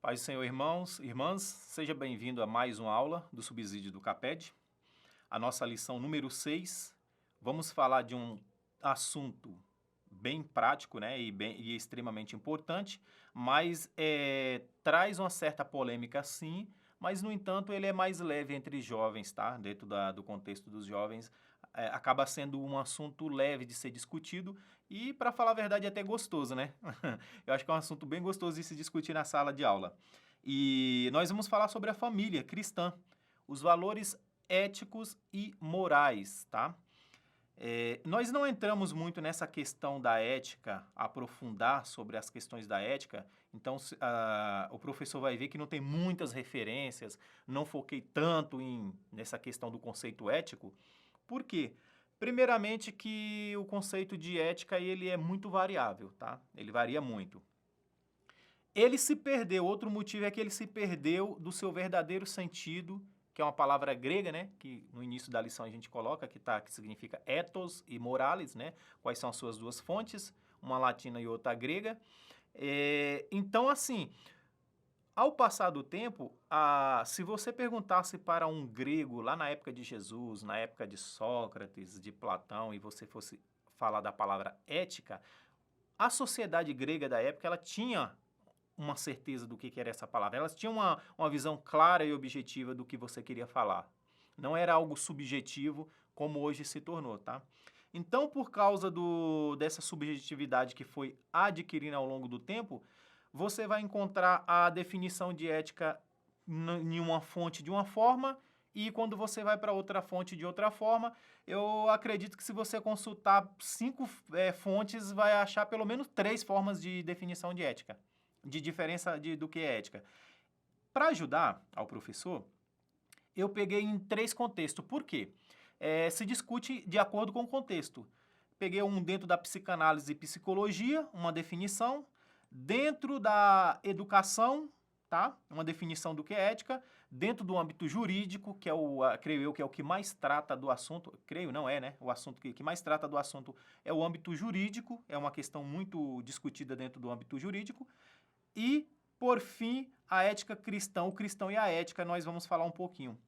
Paz do Senhor, irmãos, irmãs, seja bem-vindo a mais uma aula do Subsídio do CAPED. A nossa lição número 6, vamos falar de um assunto bem prático, né, e extremamente importante, mas traz uma certa polêmica sim, mas no entanto ele é mais leve entre jovens, tá? Dentro do contexto dos jovens, acaba sendo um assunto leve de ser discutido e, para falar a verdade, é até gostoso, né? Eu acho que é um assunto bem gostoso de se discutir na sala de aula. E nós vamos falar sobre a família cristã, os valores éticos e morais, tá? Nós não entramos muito nessa questão da ética, aprofundar sobre as questões da ética, então o professor vai ver que não tem muitas referências, não foquei tanto nessa questão do conceito ético. Por quê? Primeiramente que o conceito de ética ele é muito variável, tá? Ele varia muito. Ele se perdeu, outro motivo é que ele se perdeu do seu verdadeiro sentido, que é uma palavra grega, né, que no início da lição a gente coloca, que significa ethos e morales, né, quais são as suas duas fontes, uma latina e outra grega. Então, assim, ao passar do tempo, se você perguntasse para um grego lá na época de Jesus, na época de Sócrates, de Platão, e você fosse falar da palavra ética, a sociedade grega da época ela tinha uma certeza do que era essa palavra. Elas tinham uma visão clara e objetiva do que você queria falar. Não era algo subjetivo como hoje se tornou, tá? Então, por causa dessa subjetividade que foi adquirindo ao longo do tempo, você vai encontrar a definição de ética em uma fonte de uma forma e quando você vai para outra fonte de outra forma, eu acredito que se você consultar 5 fontes, vai achar pelo menos 3 formas de definição de ética, de diferença do que é ética. Para ajudar ao professor, eu peguei em 3 contextos. Por quê? Se discute de acordo com o contexto. Peguei um dentro da psicanálise e psicologia, uma definição. Dentro da educação, tá? Uma definição do que é ética. Dentro do âmbito jurídico, que é creio eu, que é o que mais trata do assunto. Creio, não é, né? O assunto que mais trata do assunto é o âmbito jurídico. É uma questão muito discutida dentro do âmbito jurídico. E, por fim, a ética cristã, o cristão e a ética, nós vamos falar um pouquinho.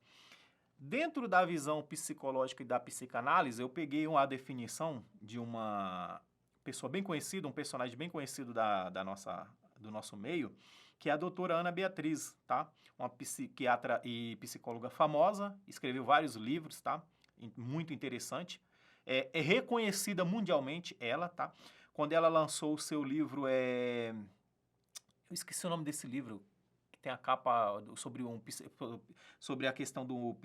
Dentro da visão psicológica e da psicanálise, eu peguei a definição de uma pessoa bem conhecida, um personagem bem conhecido do nosso meio, que é a doutora Ana Beatriz, tá? Uma psiquiatra e psicóloga famosa, escreveu vários livros, tá? Muito interessante. É reconhecida mundialmente ela, tá? Quando ela lançou o seu livro, eu esqueci o nome desse livro, que tem a capa sobre a questão do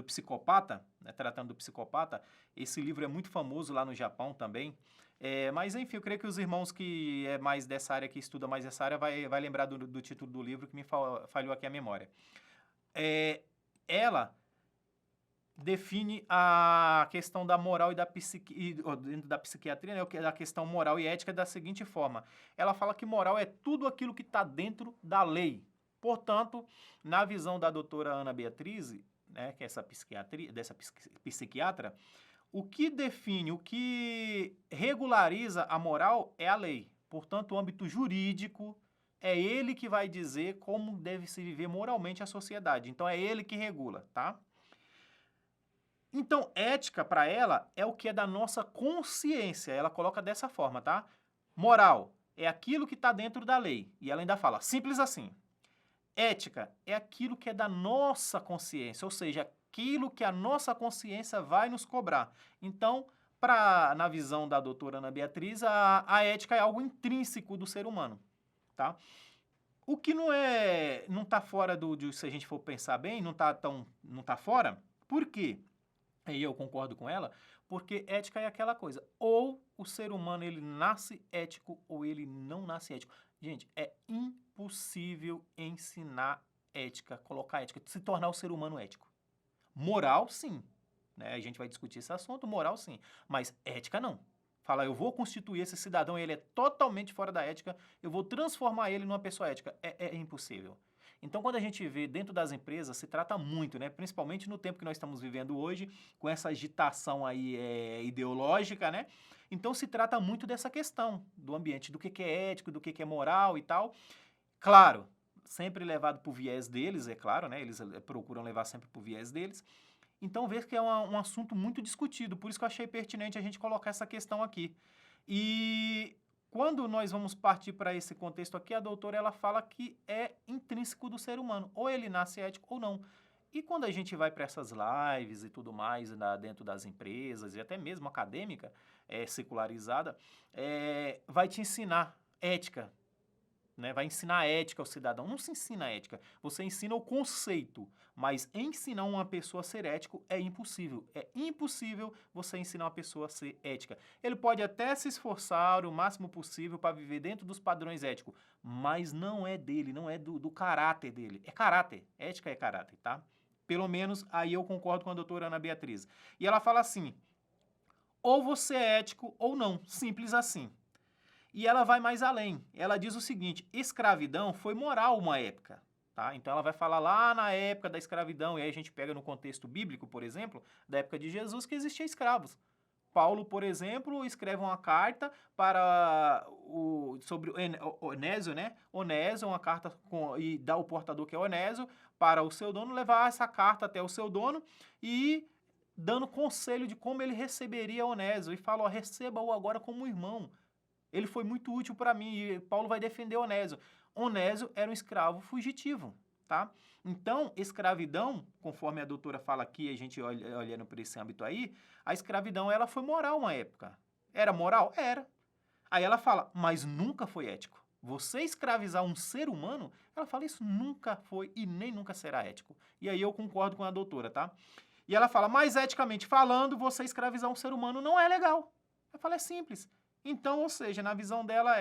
psicopata, né, tratando do psicopata. Esse livro é muito famoso lá no Japão também. Mas, enfim, eu creio que os irmãos que é mais dessa área, que estuda mais essa área, vai lembrar do título do livro que me falhou aqui a memória. Ela define a questão da moral e dentro da psiquiatria, né, a questão moral e ética da seguinte forma. Ela fala que moral é tudo aquilo que está dentro da lei. Portanto, na visão da doutora Ana Beatriz, né, que é dessa psiquiatra, o que define, o que regulariza a moral é a lei. Portanto, o âmbito jurídico é ele que vai dizer como deve se viver moralmente a sociedade. Então, é ele que regula, tá? Então, ética para ela é o que é da nossa consciência. Ela coloca dessa forma, tá? Moral é aquilo que está dentro da lei. E ela ainda fala, simples assim. Ética é aquilo que é da nossa consciência, ou seja, aquilo que a nossa consciência vai nos cobrar. Então, na visão da doutora Ana Beatriz, a ética é algo intrínseco do ser humano, tá? O que não está fora se a gente for pensar bem, não está fora. Por quê? E eu concordo com ela, porque ética é aquela coisa, ou o ser humano ele nasce ético ou ele não nasce ético. Gente, é impossível ensinar ética, colocar ética, se tornar o ser humano ético. Moral, sim, né? A gente vai discutir esse assunto, moral, sim, mas ética não. Fala, eu vou constituir esse cidadão, ele é totalmente fora da ética, eu vou transformar ele numa pessoa ética. É impossível. Então, quando a gente vê dentro das empresas, se trata muito, né? Principalmente no tempo que nós estamos vivendo hoje, com essa agitação aí ideológica, né? Então, se trata muito dessa questão do ambiente, do que é ético, do que é moral e tal. Claro, sempre levado por viés deles, é claro, né? Eles procuram levar sempre por viés deles. Então, vejo que é um assunto muito discutido, por isso que eu achei pertinente a gente colocar essa questão aqui. E quando nós vamos partir para esse contexto aqui, a doutora ela fala que é intrínseco do ser humano, ou ele nasce ético ou não. E quando a gente vai para essas lives e tudo mais dentro das empresas e até mesmo acadêmica, secularizada, vai te ensinar ética, né? Vai ensinar ética ao cidadão. Não se ensina ética, você ensina o conceito, mas ensinar uma pessoa a ser ético é impossível. É impossível você ensinar uma pessoa a ser ética. Ele pode até se esforçar o máximo possível para viver dentro dos padrões éticos, mas não é dele, não é do caráter dele. É caráter, ética é caráter, tá? Pelo menos aí eu concordo com a doutora Ana Beatriz. E ela fala assim, ou você é ético ou não, simples assim. E ela vai mais além. Ela diz o seguinte: escravidão foi moral uma época. Tá? Então ela vai falar lá na época da escravidão, e aí a gente pega no contexto bíblico, por exemplo, da época de Jesus, que existia escravos. Paulo, por exemplo, escreve uma carta para sobre o Onésio, né? Onésio, uma carta e dá o portador, que é Onésio, para o seu dono, levar essa carta até o seu dono e dando conselho de como ele receberia Onésio. E fala: ó, receba-o agora como irmão. Ele foi muito útil para mim, e Paulo vai defender Onésio. Onésio era um escravo fugitivo, tá? Então, escravidão, conforme a doutora fala aqui, a gente olhando por esse âmbito aí, a escravidão ela foi moral uma época. Era moral? Era. Aí ela fala, mas nunca foi ético. Você escravizar um ser humano, ela fala, isso nunca foi e nem nunca será ético. E aí eu concordo com a doutora, tá? E ela fala, mas eticamente falando, você escravizar um ser humano não é legal. Eu falo, é simples. Então, ou seja, na visão dela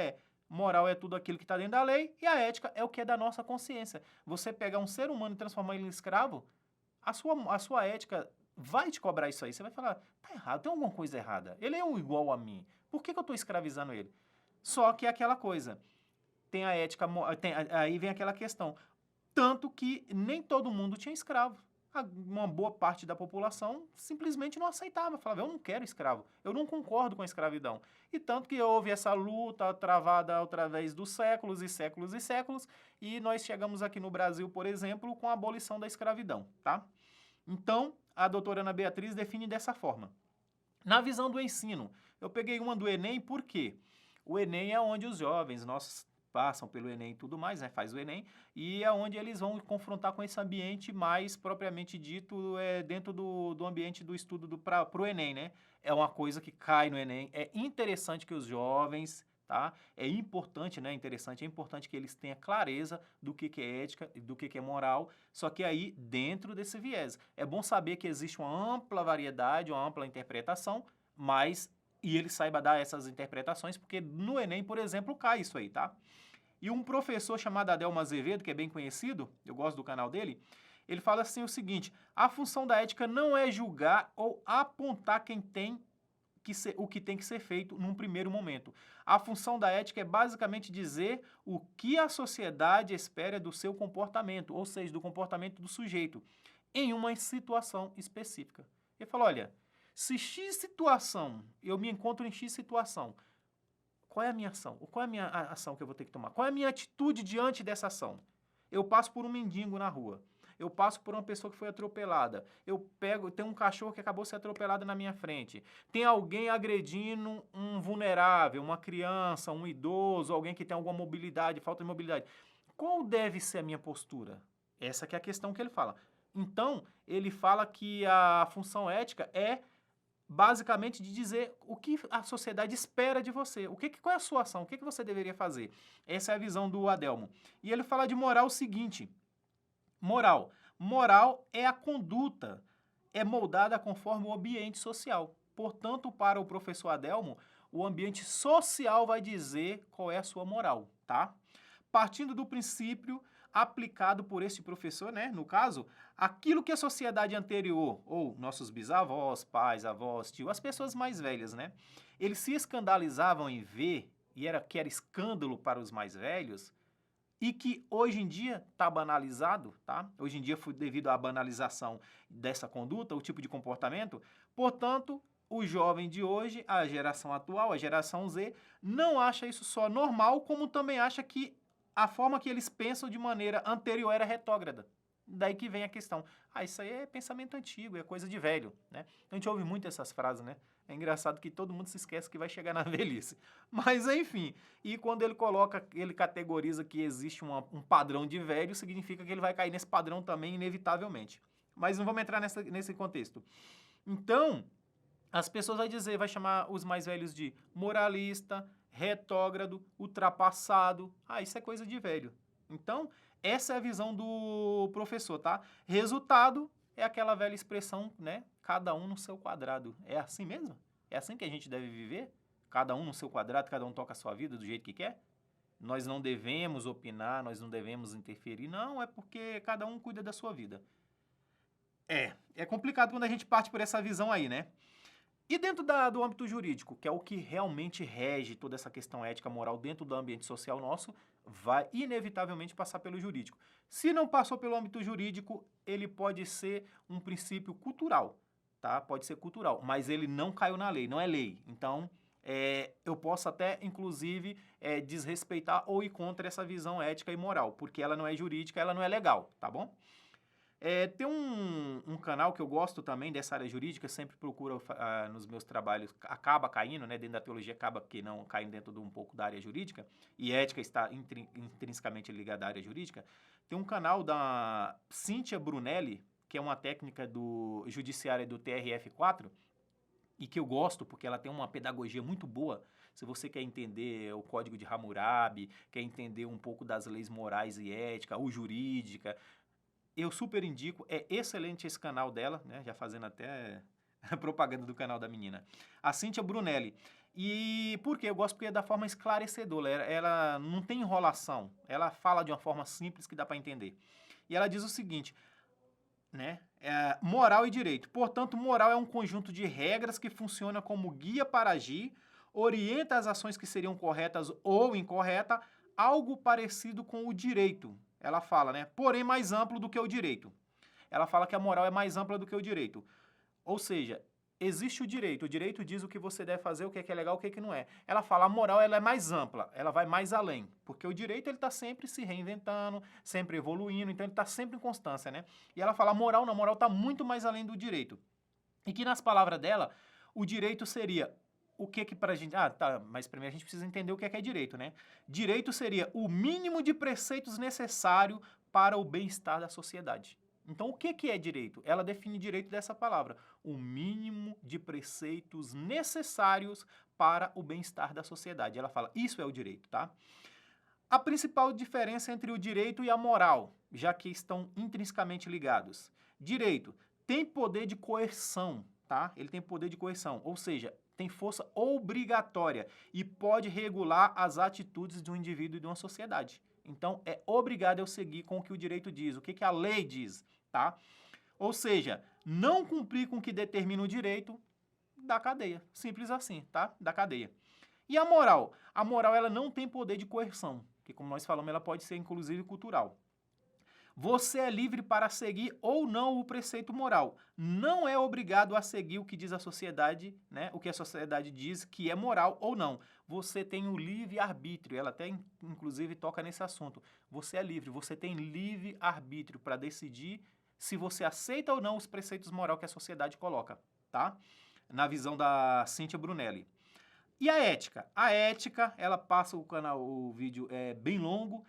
moral é tudo aquilo que está dentro da lei e a ética é o que é da nossa consciência. Você pegar um ser humano e transformar ele em escravo, a sua ética vai te cobrar isso aí. Você vai falar, tá errado, tem alguma coisa errada. Ele é um igual a mim. Por que eu estou escravizando ele? Só que é aquela coisa. Tem a ética, aí vem aquela questão. Tanto que nem todo mundo tinha escravo. Uma boa parte da população simplesmente não aceitava, falava, eu não quero escravo, eu não concordo com a escravidão. E tanto que houve essa luta travada através dos séculos e séculos e séculos, e nós chegamos aqui no Brasil, por exemplo, com a abolição da escravidão, tá? Então, a doutora Ana Beatriz define dessa forma. Na visão do ensino, eu peguei uma do Enem, por quê? O Enem é onde os jovens, nós passam pelo Enem e tudo mais, né? Faz o Enem, e é onde eles vão confrontar com esse ambiente mais propriamente dito dentro do ambiente do estudo para o Enem, né? É uma coisa que cai no Enem. É interessante que os jovens, tá? É importante, né? Interessante, é importante que eles tenham clareza do que é ética e do que é moral, só que aí dentro desse viés. É bom saber que existe uma ampla variedade, uma ampla interpretação, mas e ele saiba dar essas interpretações, porque no Enem, por exemplo, cai isso aí, tá? E um professor chamado Adelmo Azevedo, que é bem conhecido, eu gosto do canal dele, ele fala assim o seguinte: a função da ética não é julgar ou apontar quem tem o que tem que ser feito num primeiro momento. A função da ética é basicamente dizer o que a sociedade espera do seu comportamento, ou seja, do comportamento do sujeito, em uma situação específica. Ele fala, olha, se X situação, eu me encontro em X situação, qual é a minha ação? Qual é a minha ação que eu vou ter que tomar? Qual é a minha atitude diante dessa ação? Eu passo por um mendigo na rua. Eu passo por uma pessoa que foi atropelada. Tem um cachorro que acabou de ser atropelado na minha frente. Tem alguém agredindo um vulnerável, uma criança, um idoso, alguém que tem alguma mobilidade, falta de mobilidade. Qual deve ser a minha postura? Essa que é a questão que ele fala. Então, ele fala que a função ética é basicamente de dizer o que a sociedade espera de você. Qual é a sua ação? O que você deveria fazer? Essa é a visão do Adelmo. E ele fala de moral o seguinte: moral. Moral é a conduta, é moldada conforme o ambiente social. Portanto, para o professor Adelmo, o ambiente social vai dizer qual é a sua moral, tá? Partindo do princípio aplicado por este professor, né, no caso, aquilo que a sociedade anterior, ou nossos bisavós, pais, avós, tio, as pessoas mais velhas, né, eles se escandalizavam em ver, que era escândalo para os mais velhos, e que hoje em dia está banalizado, tá? Hoje em dia, devido à banalização dessa conduta, o tipo de comportamento, portanto, o jovem de hoje, a geração atual, a geração Z, não acha isso só normal, como também acha que a forma que eles pensam de maneira anterior era retrógrada. Daí que vem a questão. Isso aí é pensamento antigo, é coisa de velho, né? A gente ouve muito essas frases, né? É engraçado que todo mundo se esquece que vai chegar na velhice. Mas, enfim, e quando ele categoriza que existe um padrão de velho, significa que ele vai cair nesse padrão também, inevitavelmente. Mas não vamos entrar nesse contexto. Então, as pessoas vai chamar os mais velhos de moralista, retrógrado, ultrapassado. Isso é coisa de velho. Então, essa é a visão do professor, tá? Resultado é aquela velha expressão, né? Cada um no seu quadrado. É assim mesmo? É assim que a gente deve viver? Cada um no seu quadrado, cada um toca a sua vida do jeito que quer? Nós não devemos opinar, nós não devemos interferir. Não, é porque cada um cuida da sua vida. É complicado quando a gente parte por essa visão aí, né? E dentro do âmbito jurídico, que é o que realmente rege toda essa questão ética moral dentro do ambiente social nosso, vai inevitavelmente passar pelo jurídico. Se não passou pelo âmbito jurídico, ele pode ser um princípio cultural, tá? Pode ser cultural, mas ele não caiu na lei, não é lei. Então, eu posso até, inclusive, desrespeitar ou ir contra essa visão ética e moral, porque ela não é jurídica, ela não é legal, tá bom? Tem um canal que eu gosto também dessa área jurídica, sempre procuro nos meus trabalhos, acaba caindo, né, dentro da teologia, acaba que não caindo dentro de um pouco da área jurídica, e ética está intrinsecamente ligada à área jurídica. Tem um canal da Cíntia Brunelli, que é uma técnica do judiciária do TRF4, e que eu gosto porque ela tem uma pedagogia muito boa. Se você quer entender o Código de Hammurabi, quer entender um pouco das leis morais e ética, ou jurídica, eu super indico, é excelente esse canal dela, né? Já fazendo até propaganda do canal da menina. A Cíntia Brunelli. E por quê? Eu gosto porque é da forma esclarecedora, ela não tem enrolação, ela fala de uma forma simples que dá para entender. E ela diz o seguinte, né? Moral e direito. Portanto, moral é um conjunto de regras que funciona como guia para agir, orienta as ações que seriam corretas ou incorretas, algo parecido com o direito. Ela fala, né? Porém mais amplo do que o direito. Ela fala que a moral é mais ampla do que o direito. Ou seja, existe o direito diz o que você deve fazer, o que é legal, o que não é. Ela fala, a moral ela é mais ampla, ela vai mais além, porque o direito ele está sempre se reinventando, sempre evoluindo, então ele está sempre em constância, né? E ela fala, a moral não, a moral está muito mais além do direito. E que nas palavras dela, o direito seria o que pra gente... mas primeiro a gente precisa entender o que é direito, né? Direito seria o mínimo de preceitos necessário para o bem-estar da sociedade. Então, o que é direito? Ela define direito dessa palavra. O mínimo de preceitos necessários para o bem-estar da sociedade. Ela fala, isso é o direito, tá? A principal diferença entre o direito e a moral, já que estão intrinsecamente ligados. Direito tem poder de coerção, tá? Ele tem poder de coerção, ou seja, tem força obrigatória e pode regular as atitudes de um indivíduo e de uma sociedade. Então, é obrigado eu seguir com o que o direito diz, o que a lei diz, tá? Ou seja, não cumprir com o que determina o direito, da cadeia. Simples assim, tá? Da cadeia. E a moral? A moral, ela não tem poder de coerção, que como nós falamos, ela pode ser inclusive cultural. Você é livre para seguir ou não o preceito moral. Não é obrigado a seguir o que diz a sociedade, né? O que a sociedade diz que é moral ou não. Você tem o livre-arbítrio. Ela até, inclusive, toca nesse assunto. Você é livre, você tem livre-arbítrio para decidir se você aceita ou não os preceitos morais que a sociedade coloca, tá? Na visão da Cíntia Brunelli. E a ética? A ética, ela passa o vídeo é bem longo.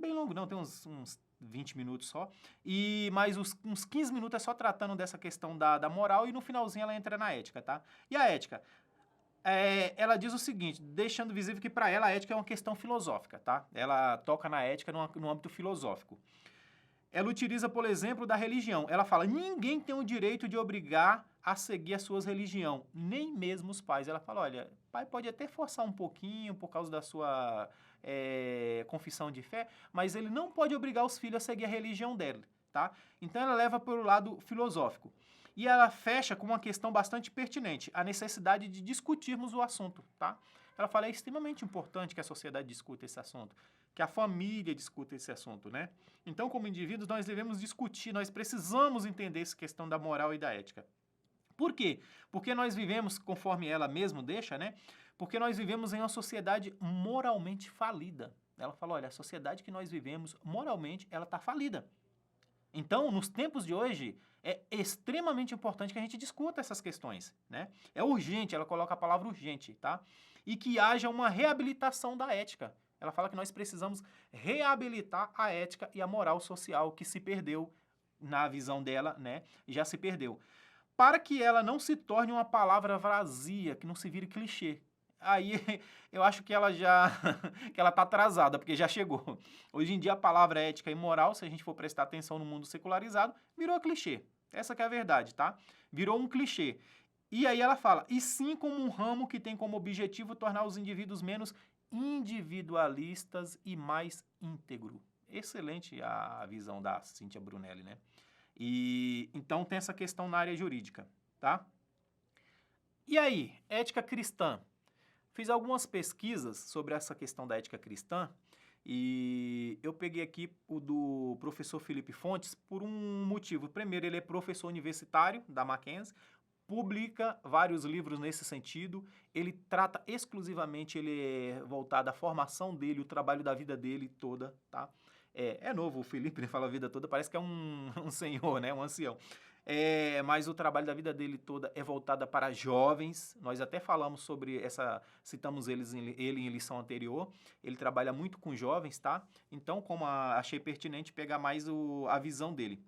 Bem longo não, tem uns 20 minutos só, e mais uns 15 minutos é só tratando dessa questão da moral, e no finalzinho ela entra na ética, tá? E a ética? Ela diz o seguinte, deixando visível que para ela a ética é uma questão filosófica, tá? Ela toca na ética no âmbito filosófico. Ela utiliza, por exemplo, da religião. Ela fala, ninguém tem o direito de obrigar a seguir a sua religião, nem mesmo os pais. Ela fala, olha, pai pode até forçar um pouquinho por causa da sua confissão de fé, mas ele não pode obrigar os filhos a seguir a religião dele, tá? Então ela leva para o lado filosófico. E ela fecha com uma questão bastante pertinente, a necessidade de discutirmos o assunto, tá? Ela fala, é extremamente importante que a sociedade discuta esse assunto, que a família discuta esse assunto, né? Então, como indivíduos, nós devemos discutir, nós precisamos entender essa questão da moral e da ética. Por quê? Porque nós vivemos, conforme ela mesma deixa, né? Porque nós vivemos em uma sociedade moralmente falida. Ela fala, olha, a sociedade que nós vivemos, moralmente, ela está falida. Então, nos tempos de hoje, é extremamente importante que a gente discuta essas questões, né? É urgente, ela coloca a palavra urgente, tá? E que haja uma reabilitação da ética. Ela fala que nós precisamos reabilitar a ética e a moral social que se perdeu na visão dela, né? Já se perdeu. Para que ela não se torne uma palavra vazia, que não se vire clichê. Aí eu acho que ela já que ela tá atrasada, porque já chegou. Hoje em dia a palavra ética e moral, se a gente for prestar atenção no mundo secularizado, virou clichê. Essa que é a verdade, tá? Virou um clichê. E aí ela fala, e sim como um ramo que tem como objetivo tornar os indivíduos menos individualistas e mais íntegro. Excelente a visão da Cíntia Brunelli, né? E então tem essa questão na área jurídica, tá? E aí, ética cristã? Fiz algumas pesquisas sobre essa questão da ética cristã e eu peguei aqui o do professor Felipe Fontes por um motivo. Primeiro, ele é professor universitário da Mackenzie, publica vários livros nesse sentido, ele trata exclusivamente, ele é voltado à formação dele, o trabalho da vida dele toda, tá? É novo, o Felipe, ele fala a vida toda, parece que é um senhor, né? Um ancião. Mas o trabalho da vida dele toda é voltada para jovens. Nós até falamos sobre essa, citamos ele em lição anterior. Ele trabalha muito com jovens, tá? Então, achei pertinente pegar mais a visão dele.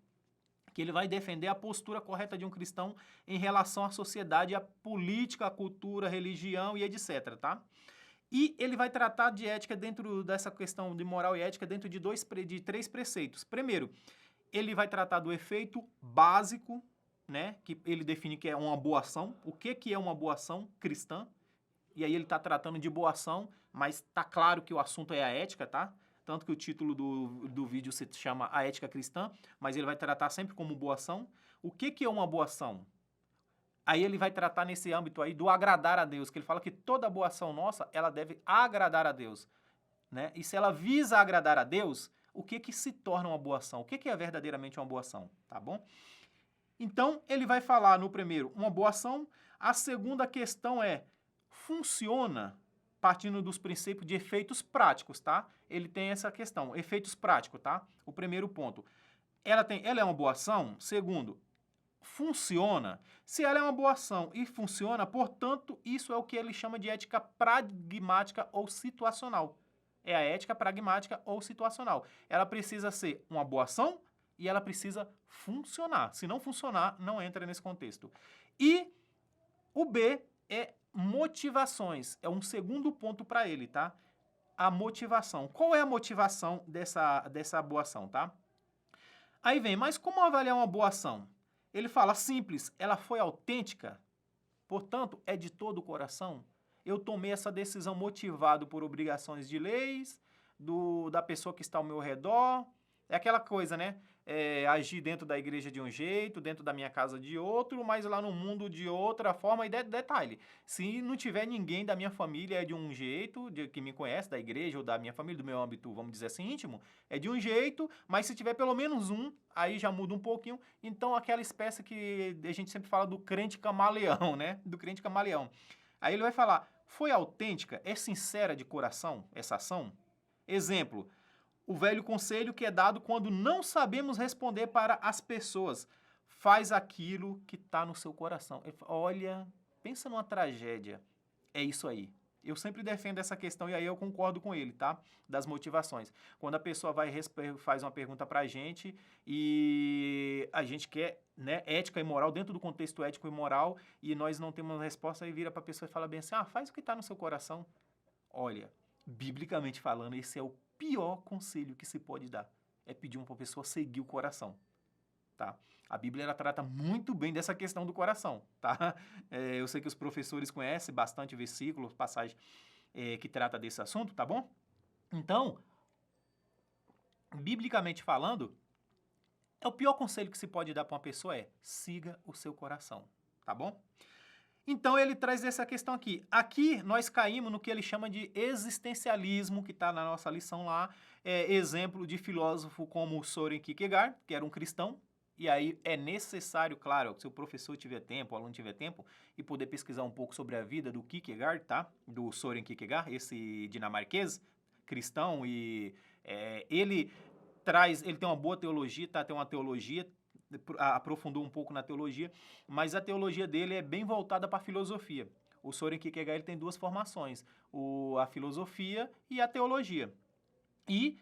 Que ele vai defender a postura correta de um cristão em relação à sociedade, à política, à cultura, à religião e etc, tá? E ele vai tratar de ética dentro dessa questão de moral e ética dentro de três preceitos. Primeiro, ele vai tratar do efeito básico, né? Que ele define que é uma boa ação. O que é uma boa ação cristã? E aí ele está tratando de boa ação, mas tá claro que o assunto é a ética, tá? Tanto que o título do vídeo se chama A Ética Cristã, mas ele vai tratar sempre como boa ação. O que é uma boa ação? Aí ele vai tratar nesse âmbito aí do agradar a Deus, que ele fala que toda boa ação nossa, ela deve agradar a Deus, né? E se ela visa agradar a Deus, o que se torna uma boa ação? O que é verdadeiramente uma boa ação, tá bom? Então, ele vai falar no primeiro, uma boa ação. A segunda questão é, funciona partindo dos princípios de efeitos práticos, tá? Ele tem essa questão, efeitos práticos, tá? O primeiro ponto. Ela é uma boa ação? Segundo, funciona. Se ela é uma boa ação e funciona, portanto, isso é o que ele chama de ética pragmática ou situacional. É a ética pragmática ou situacional. Ela precisa ser uma boa ação e ela precisa funcionar. Se não funcionar, não entra nesse contexto. E o B é motivações. É um segundo ponto para ele, tá? A motivação. Qual é a motivação dessa boa ação, tá? Aí vem, mas como avaliar uma boa ação? Ele fala simples, ela foi autêntica, portanto, é de todo o coração. Eu tomei essa decisão motivado por obrigações de leis, da pessoa que está ao meu redor. É aquela coisa, né? Agir dentro da igreja de um jeito, dentro da minha casa de outro, mas lá no mundo de outra forma. E detalhe, se não tiver ninguém da minha família é de um jeito, que me conhece, da igreja ou da minha família, do meu âmbito, vamos dizer assim, íntimo, é de um jeito, mas se tiver pelo menos um, aí já muda um pouquinho. Então, aquela espécie que a gente sempre fala do crente camaleão, né? Do crente camaleão. Aí ele vai falar, foi autêntica? É sincera de coração essa ação? Exemplo, o velho conselho que é dado quando não sabemos responder para as pessoas. Faz aquilo que está no seu coração. Olha, pensa numa tragédia. É isso aí. Eu sempre defendo essa questão e aí eu concordo com ele, tá? Das motivações. Quando a pessoa faz uma pergunta pra gente e a gente quer, né, ética e moral, dentro do contexto ético e moral, e nós não temos uma resposta, aí vira pra pessoa e fala bem assim, faz o que está no seu coração. Olha, biblicamente falando, esse é o pior conselho que se pode dar. É pedir uma pessoa seguir o coração, tá? A Bíblia ela trata muito bem dessa questão do coração, tá? Eu sei que os professores conhecem bastante versículos, passagens que trata desse assunto, tá bom? Então, biblicamente falando, o pior conselho que se pode dar para uma pessoa é siga o seu coração, tá bom? Então ele traz essa questão aqui. Aqui nós caímos no que ele chama de existencialismo, que está na nossa lição lá. Exemplo de filósofo como Soren Kierkegaard, que era um cristão. E aí é necessário, claro, se o professor tiver tempo, o aluno tiver tempo, e poder pesquisar um pouco sobre a vida do Kierkegaard, tá? Do Soren Kierkegaard, esse dinamarquês, cristão e ele tem uma boa teologia, tá? Tem uma teologia, aprofundou um pouco na teologia, mas a teologia dele é bem voltada para a filosofia. O Soren Kierkegaard ele tem duas formações, a filosofia e a teologia. E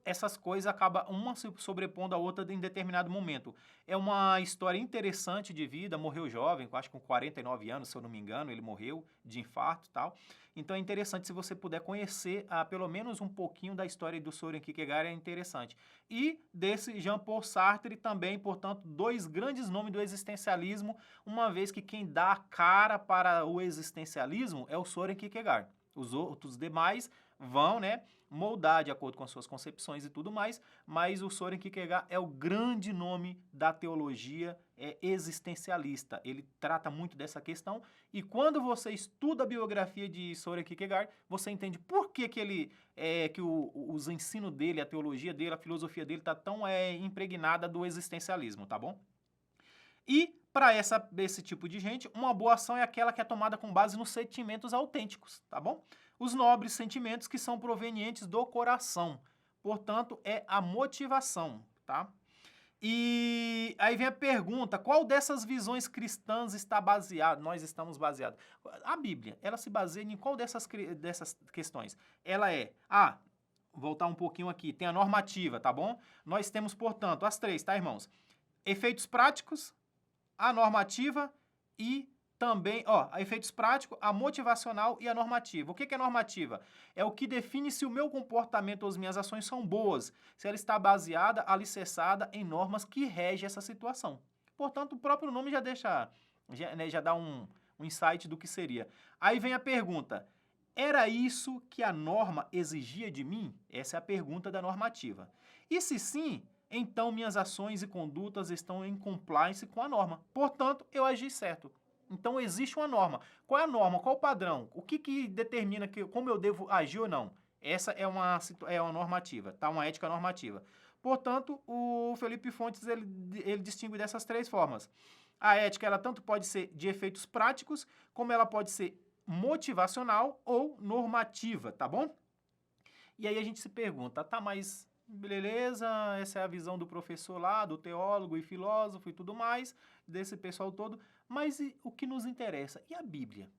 essas coisas acabam uma se sobrepondo à outra em determinado momento. É uma história interessante de vida, morreu jovem, acho que com 49 anos, se eu não me engano, ele morreu de infarto e tal. Então é interessante se você puder conhecer pelo menos um pouquinho da história do Soren Kierkegaard, é interessante. E desse Jean-Paul Sartre também, portanto, dois grandes nomes do existencialismo, uma vez que quem dá a cara para o existencialismo é o Soren Kierkegaard. Os outros demais vão, né, moldar de acordo com as suas concepções e tudo mais, mas o Soren Kierkegaard é o grande nome da teologia existencialista. Ele trata muito dessa questão e quando você estuda a biografia de Soren Kierkegaard, você entende por que ele os ensinos dele, a teologia dele, a filosofia dele está tão impregnada do existencialismo, tá bom? E para esse tipo de gente, uma boa ação é aquela que é tomada com base nos sentimentos autênticos, tá bom? Os nobres sentimentos que são provenientes do coração. Portanto, é a motivação, tá? E aí vem a pergunta, qual dessas visões cristãs está baseado? Nós estamos baseados. A Bíblia, ela se baseia em qual dessas questões? Ela voltar um pouquinho aqui, tem a normativa, tá bom? Nós temos, portanto, as três, tá, irmãos? Efeitos práticos, a normativa e também, a efeitos práticos, a motivacional e a normativa. O que é normativa? É o que define se o meu comportamento ou as minhas ações são boas, se ela está baseada, alicerçada em normas que regem essa situação. Portanto, o próprio nome já deixa, já dá um insight do que seria. Aí vem a pergunta, era isso que a norma exigia de mim? Essa é a pergunta da normativa. E se sim, então minhas ações e condutas estão em compliance com a norma. Portanto, eu agi certo. Então, existe uma norma. Qual é a norma? Qual o padrão? O que determina como eu devo agir ou não? Essa é uma normativa, tá? Uma ética normativa. Portanto, o Felipe Fontes ele distingue dessas três formas. A ética ela tanto pode ser de efeitos práticos, como ela pode ser motivacional ou normativa, tá bom? E aí a gente se pergunta, tá, mas beleza, essa é a visão do professor lá, do teólogo e filósofo e tudo mais, desse pessoal todo, mas o que nos interessa? E a Bíblia?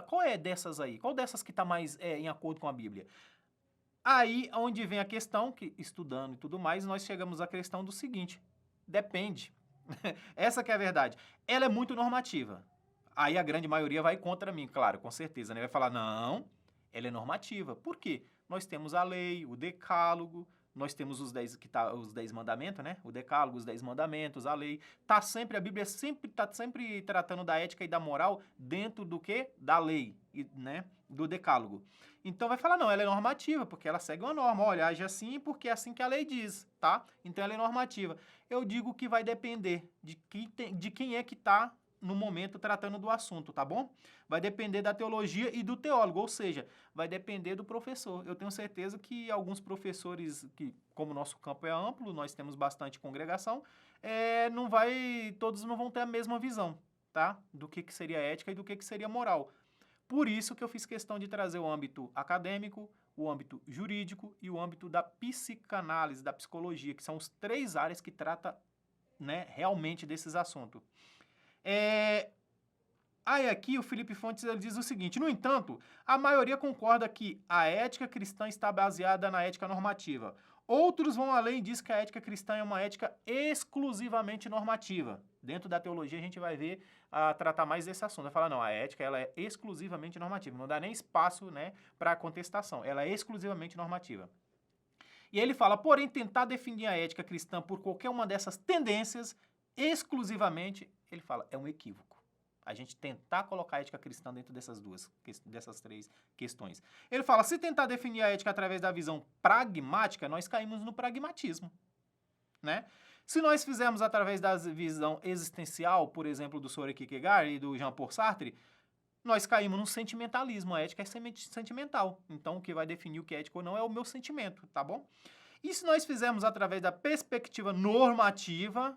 Qual é dessas aí? Qual dessas que está mais em acordo com a Bíblia? Aí, onde vem a questão, que estudando e tudo mais, nós chegamos à questão do seguinte, depende. Essa que é a verdade. Ela é muito normativa. Aí a grande maioria vai contra mim, claro, com certeza, né? Vai falar, não, ela é normativa. Por quê? Nós temos a lei, o decálogo, nós temos os 10 mandamentos, né? O decálogo, os 10 mandamentos, a lei. A Bíblia está sempre tratando da ética e da moral dentro do quê? Da lei, né? Do decálogo. Então vai falar, não, ela é normativa, porque ela segue uma norma. Olha, age assim porque é assim que a lei diz, tá? Então ela é normativa. Eu digo que vai depender de quem é que está no momento tratando do assunto, tá bom? Vai depender da teologia e do teólogo, ou seja, vai depender do professor. Eu tenho certeza que alguns professores, como o nosso campo é amplo, nós temos bastante congregação, todos não vão ter a mesma visão, tá? Do que seria ética e do que seria moral. Por isso que eu fiz questão de trazer o âmbito acadêmico, o âmbito jurídico e o âmbito da psicanálise, da psicologia, que são os três áreas que tratam, né, realmente desses assuntos. Aí aqui o Felipe Fontes ele diz o seguinte, no entanto, a maioria concorda que a ética cristã está baseada na ética normativa. Outros vão além e diz que a ética cristã é uma ética exclusivamente normativa. Dentro da teologia a gente vai ver tratar mais desse assunto. Vai falar, não, a ética ela é exclusivamente normativa. Não dá nem espaço, né, para contestação. Ela é exclusivamente normativa. E ele fala, porém, tentar definir a ética cristã por qualquer uma dessas tendências exclusivamente, ele fala, é um equívoco. A gente tentar colocar a ética cristã dentro dessas três questões. Ele fala, se tentar definir a ética através da visão pragmática, nós caímos no pragmatismo, né? Se nós fizermos através da visão existencial, por exemplo, do Soren Kierkegaard e do Jean-Paul Sartre, nós caímos no sentimentalismo. A ética é sentimental. Então, o que vai definir o que é ético ou não é o meu sentimento, tá bom? E se nós fizermos através da perspectiva normativa,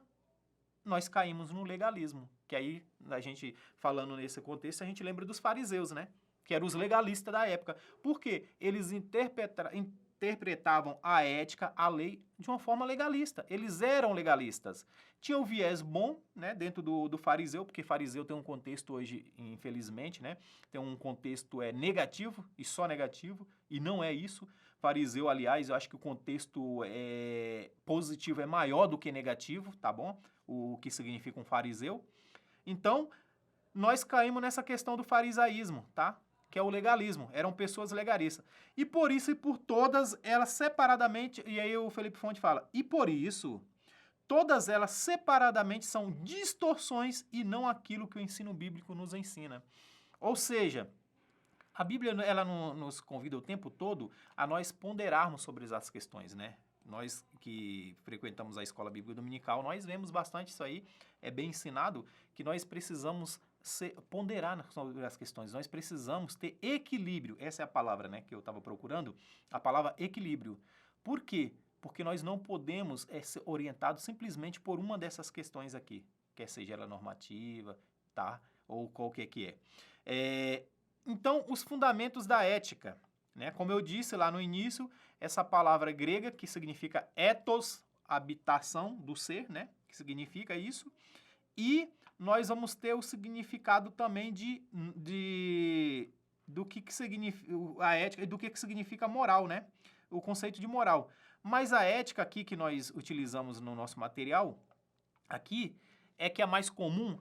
nós caímos no legalismo. Que aí, a gente falando nesse contexto, a gente lembra dos fariseus, né? que eram os legalistas da época. Por quê? Eles interpretavam a ética, a lei, de uma forma legalista. Eles eram legalistas. Tinha o viés bom, né, dentro do fariseu, porque fariseu tem um contexto hoje, infelizmente, né, tem um contexto negativo e só negativo, e não é isso. Fariseu, aliás, eu acho que o contexto positivo é maior do que negativo, tá bom? O que significa um fariseu. Então, nós caímos nessa questão do farisaísmo, tá? Que é o legalismo. Eram pessoas legalistas. E por isso e por todas elas separadamente, e aí o Felipe Fonte fala, e por isso, todas elas separadamente são distorções e não aquilo que o ensino bíblico nos ensina. Ou seja, a Bíblia ela nos convida o tempo todo a nós ponderarmos sobre essas questões, né? Nós que frequentamos a escola bíblica dominical, nós vemos bastante isso aí, é bem ensinado, que nós precisamos ponderar sobre as questões, nós precisamos ter equilíbrio, essa é a palavra, né, que eu estava procurando, a palavra equilíbrio. Por quê? Porque nós não podemos ser orientados simplesmente por uma dessas questões aqui, quer seja ela normativa, tá? Ou qualquer que é. Então, os fundamentos da ética, né? Como eu disse lá no início, essa palavra grega que significa ethos, habitação do ser, né? Que significa isso. E nós vamos ter o significado também do que significa a ética e do que significa moral, né? O conceito de moral. Mas a ética aqui que nós utilizamos no nosso material, aqui, é que a mais comum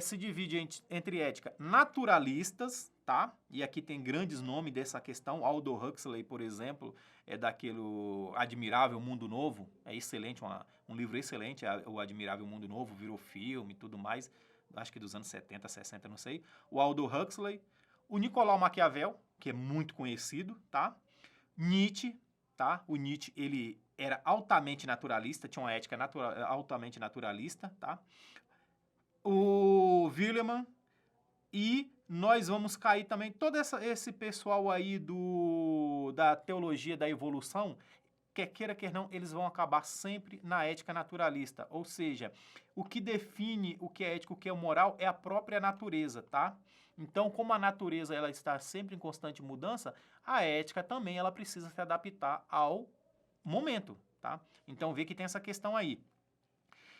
se divide entre ética naturalistas, tá? E aqui tem grandes nomes dessa questão. Aldous Huxley, por exemplo, é daquele Admirável Mundo Novo. É excelente, um livro excelente, o Admirável Mundo Novo, virou filme e tudo mais. Acho que dos anos 70, 60, não sei. O Aldous Huxley. O Nicolau Maquiavel, que é muito conhecido, tá? Nietzsche, tá? O Nietzsche, ele era altamente naturalista, tinha uma ética altamente naturalista, tá? O Willeman, e nós vamos cair também, todo esse pessoal aí da teologia da evolução, quer queira, quer não, eles vão acabar sempre na ética naturalista, ou seja, o que define o que é ético, o que é moral, é a própria natureza, tá? Então, como a natureza ela está sempre em constante mudança, a ética também ela precisa se adaptar ao momento, tá? Então, vê que tem essa questão aí.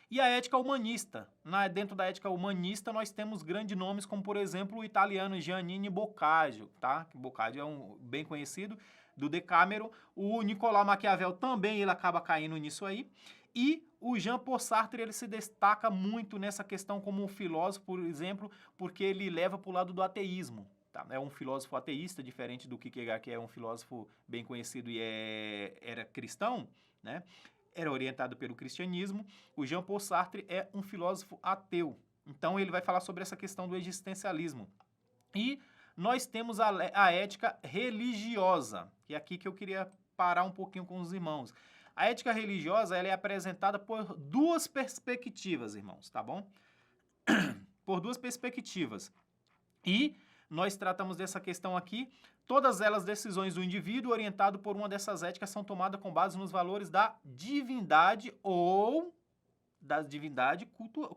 E a ética humanista. Dentro da ética humanista, nós temos grandes nomes, como, por exemplo, o italiano Giannini Boccaccio, tá? Boccaccio é um bem conhecido, do Decameron. O Nicolau Maquiavel também, ele acaba caindo nisso aí. E o Jean-Paul Sartre, ele se destaca muito nessa questão como um filósofo, por exemplo, porque ele leva para o lado do ateísmo. Tá? É um filósofo ateísta, diferente do Kierkegaard, que é um filósofo bem conhecido e era cristão, né? Era orientado pelo cristianismo. O Jean-Paul Sartre é um filósofo ateu. Então, ele vai falar sobre essa questão do existencialismo. E nós temos a ética religiosa, que é aqui que eu queria parar um pouquinho com os irmãos. A ética religiosa ela é apresentada por duas perspectivas, irmãos, tá bom? Por duas perspectivas. E nós tratamos dessa questão aqui. Todas elas decisões do indivíduo orientado por uma dessas éticas são tomadas com base nos valores da divindade ou das divindades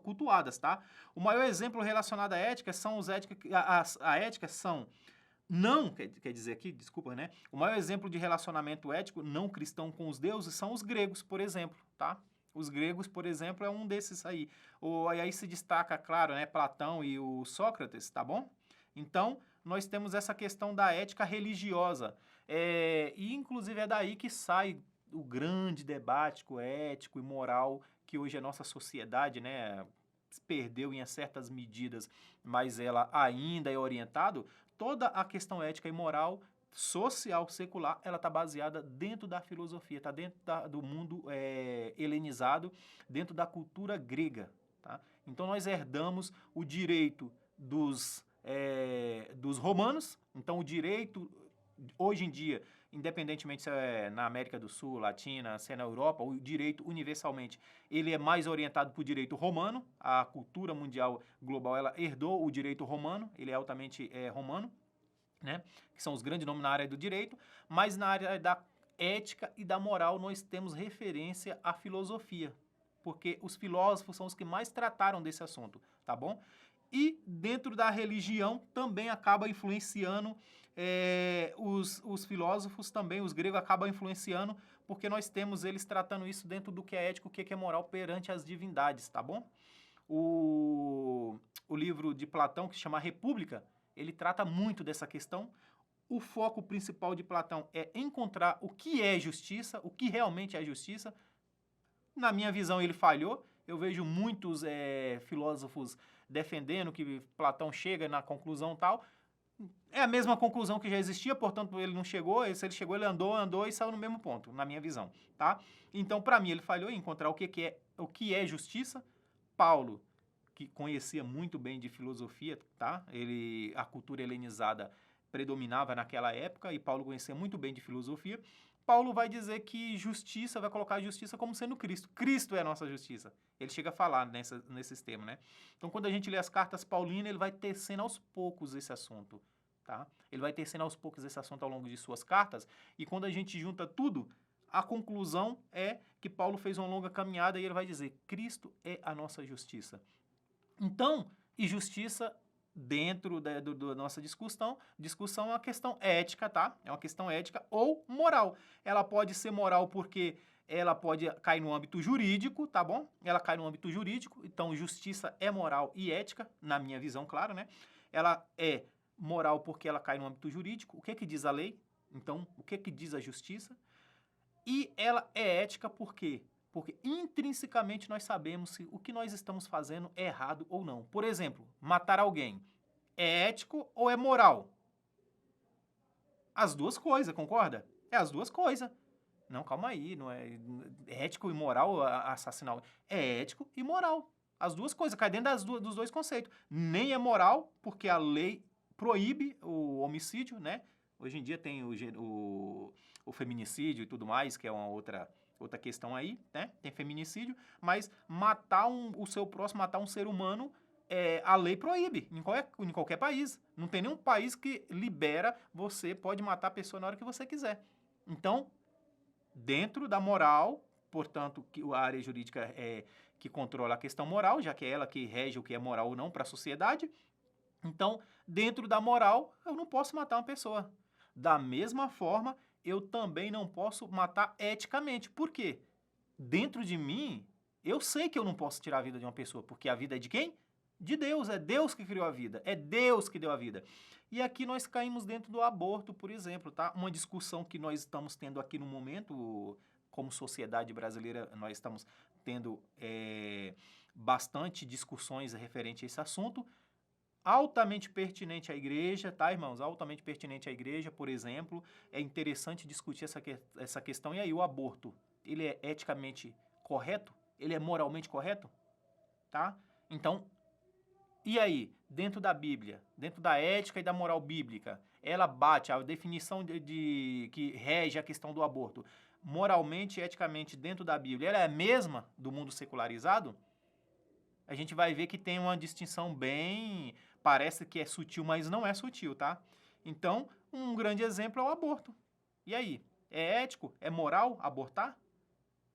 cultuadas, tá? O maior exemplo relacionado à ética são a ética são não, quer dizer aqui, desculpa, né? O maior exemplo de relacionamento ético não cristão com os deuses são os gregos, por exemplo, tá? Os gregos, por exemplo, é um desses aí. Aí se destaca, claro, né, Platão e o Sócrates, tá bom? Então, nós temos essa questão da ética religiosa. E, inclusive, é daí que sai o grande debate ético e moral que hoje a nossa sociedade, né, perdeu em certas medidas, mas ela ainda é orientado. Toda a questão ética e moral, social, secular, ela está baseada dentro da filosofia, está dentro do mundo helenizado, dentro da cultura grega. Tá? Então, nós herdamos o direito dos romanos. Então, o direito, hoje em dia, independentemente se é na América do Sul, Latina, se é na Europa, o direito, universalmente, ele é mais orientado para o direito romano. A cultura mundial global, ela herdou o direito romano, ele é altamente romano, né? Que são os grandes nomes na área do direito, mas na área da ética e da moral nós temos referência à filosofia, porque os filósofos são os que mais trataram desse assunto, tá bom? E dentro da religião também acaba influenciando os filósofos também, os gregos acabam influenciando, porque nós temos eles tratando isso dentro do que é ético, o que é moral perante as divindades, tá bom? O livro de Platão, que se chama República, ele trata muito dessa questão. O foco principal de Platão é encontrar o que é justiça, o que realmente é justiça. Na minha visão, ele falhou. Eu vejo muitos filósofos defendendo que Platão chega na conclusão tal. É a mesma conclusão que já existia, portanto, ele não chegou. Se ele chegou, ele andou e saiu no mesmo ponto, na minha visão, tá? Então, para mim, ele falhou em encontrar o que é justiça. Paulo, que conhecia muito bem de filosofia, tá? A cultura helenizada predominava naquela época e Paulo conhecia muito bem de filosofia. Paulo vai dizer que justiça, vai colocar a justiça como sendo Cristo. Cristo é a nossa justiça. Ele chega a falar nesses termos, né? Então, quando a gente lê as cartas paulinas, ele vai tecendo aos poucos esse assunto, tá? Ele vai tecendo aos poucos esse assunto ao longo de suas cartas, e quando a gente junta tudo, a conclusão é que Paulo fez uma longa caminhada e ele vai dizer: Cristo é a nossa justiça. Então, e justiça dentro da nossa discussão é uma questão ética, tá? É uma questão ética ou moral. Ela pode ser moral porque ela pode cair no âmbito jurídico, tá bom? Ela cai no âmbito jurídico, então justiça é moral e ética, na minha visão, claro, né? Ela é moral porque ela cai no âmbito jurídico. O que que diz a lei? Então, o que que diz a justiça? E ela é ética por quê? Porque intrinsecamente nós sabemos se o que nós estamos fazendo é errado ou não. Por exemplo, matar alguém é ético ou é moral? As duas coisas, concorda? É as duas coisas. Não, calma aí, não é ético e moral assassinar. É ético e moral. As duas coisas, cai dentro dos dois conceitos. Nem é moral, porque a lei proíbe o homicídio, né? Hoje em dia tem o feminicídio e tudo mais, que é uma outra questão aí, né? Tem feminicídio, mas matar o seu próximo, matar um ser humano, a lei proíbe em qualquer país. Não tem nenhum país que libera, você pode matar a pessoa na hora que você quiser. Então, dentro da moral, portanto, que a área jurídica é que controla a questão moral, já que é ela que rege o que é moral ou não para a sociedade. Então, dentro da moral, eu não posso matar uma pessoa. Da mesma forma, eu também não posso matar eticamente. Por quê? Dentro de mim, eu sei que eu não posso tirar a vida de uma pessoa, porque a vida é de quem? De Deus. É Deus que criou a vida. É Deus que deu a vida. E aqui nós caímos dentro do aborto, por exemplo, tá? Uma discussão que nós estamos tendo aqui no momento, como sociedade brasileira, nós estamos tendo bastante discussões referente a esse assunto. Altamente pertinente à igreja, tá, irmãos? Altamente pertinente à igreja, por exemplo. É interessante discutir essa questão. E aí, o aborto, ele é eticamente correto? Ele é moralmente correto? Tá? Então, e aí, dentro da Bíblia, dentro da ética e da moral bíblica, ela bate a definição que rege a questão do aborto, moralmente e eticamente dentro da Bíblia, ela é a mesma do mundo secularizado? A gente vai ver que tem uma distinção bem... Parece que é sutil, mas não é sutil, tá? Então, um grande exemplo é o aborto. E aí, é ético, é moral abortar?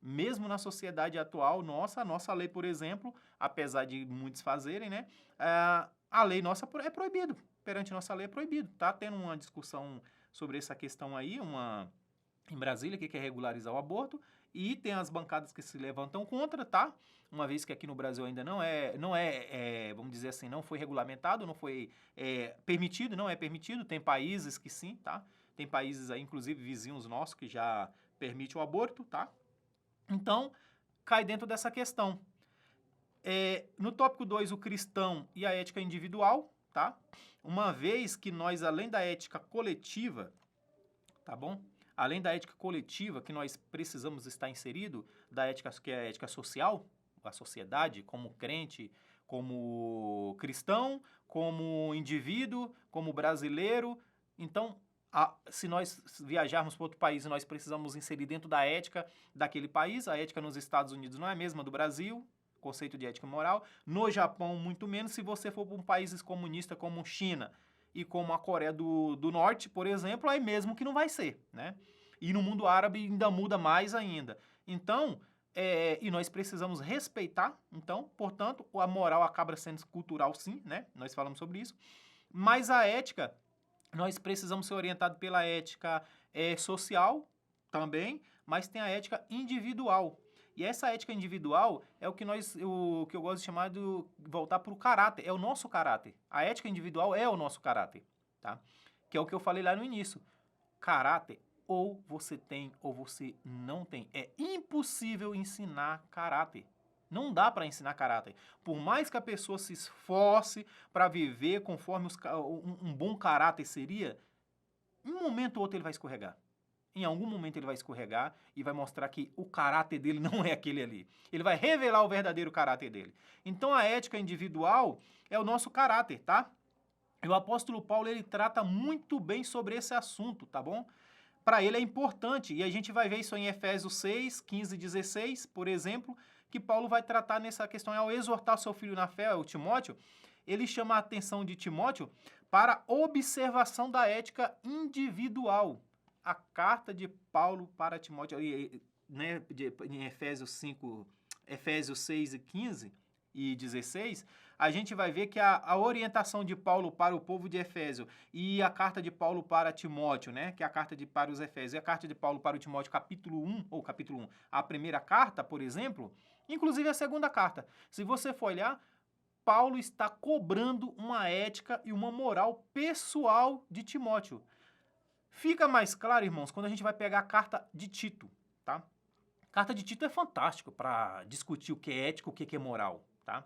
Mesmo na sociedade atual, a nossa lei, por exemplo, apesar de muitos fazerem, né? A lei nossa é proibido. Perante nossa lei é proibido. Tá tendo uma discussão sobre essa questão aí, em Brasília, que quer regularizar o aborto, e tem as bancadas que se levantam contra, tá? Uma vez que aqui no Brasil ainda não é, vamos dizer assim, não foi regulamentado, não foi permitido, não é permitido. Tem países que sim, tá? Tem países aí, inclusive vizinhos nossos, que já permite o aborto, tá? Então, cai dentro dessa questão. No tópico 2, o cristão e a ética individual, tá? Uma vez que nós, além da ética coletiva, tá bom? Além da ética coletiva, que nós precisamos estar inserido, da ética que é a ética social, a sociedade, como crente, como cristão, como indivíduo, como brasileiro. Então, se nós viajarmos para outro país, nós precisamos inserir dentro da ética daquele país. A ética nos Estados Unidos não é a mesma do Brasil, conceito de ética moral. No Japão, muito menos. Se você for para um país comunista como China e como a Coreia do Norte, por exemplo, aí mesmo que não vai ser, né? E no mundo árabe ainda muda mais ainda. Então, e nós precisamos respeitar, então, portanto, a moral acaba sendo cultural sim, né? Nós falamos sobre isso, mas a ética, nós precisamos ser orientados pela ética social também, mas tem a ética individual. E essa ética individual é o que eu gosto de chamar de voltar para o caráter, é o nosso caráter. A ética individual é o nosso caráter, tá? Que é o que eu falei lá no início. Caráter, ou você tem ou você não tem. É impossível ensinar caráter. Não dá para ensinar caráter. Por mais que a pessoa se esforce para viver conforme um bom caráter seria, em um momento ou outro ele vai escorregar. Em algum momento ele vai escorregar e vai mostrar que o caráter dele não é aquele ali. Ele vai revelar o verdadeiro caráter dele. Então a ética individual é o nosso caráter, tá? E o apóstolo Paulo, ele trata muito bem sobre esse assunto, tá bom? Para ele é importante, e a gente vai ver isso em Efésios 6, 15 e 16, por exemplo, que Paulo vai tratar nessa questão, ao exortar seu filho na fé, o Timóteo, ele chama a atenção de Timóteo para a observação da ética individual. A carta de Paulo para Timóteo, né, em Efésios 6 e 15 e 16, a gente vai ver que a orientação de Paulo para o povo de Efésio e a carta de Paulo para Timóteo, né, que é a carta para os Efésios, e a carta de Paulo para o Timóteo, capítulo 1, a primeira carta, por exemplo, inclusive a segunda carta. Se você for olhar, Paulo está cobrando uma ética e uma moral pessoal de Timóteo. Fica mais claro, irmãos, quando a gente vai pegar a carta de Tito, tá? A carta de Tito é fantástico para discutir o que é ético, o que é moral, tá?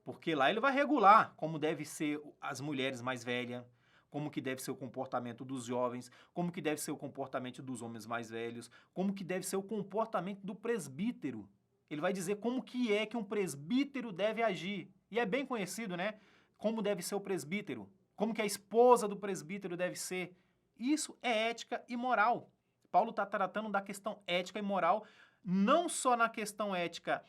Porque lá ele vai regular como deve ser as mulheres mais velhas, como que deve ser o comportamento dos jovens, como que deve ser o comportamento dos homens mais velhos, como que deve ser o comportamento do presbítero. Ele vai dizer como que é que um presbítero deve agir. E é bem conhecido, né? Como deve ser o presbítero, como que a esposa do presbítero deve ser. Isso é ética e moral. Paulo está tratando da questão ética e moral, não só na questão ética,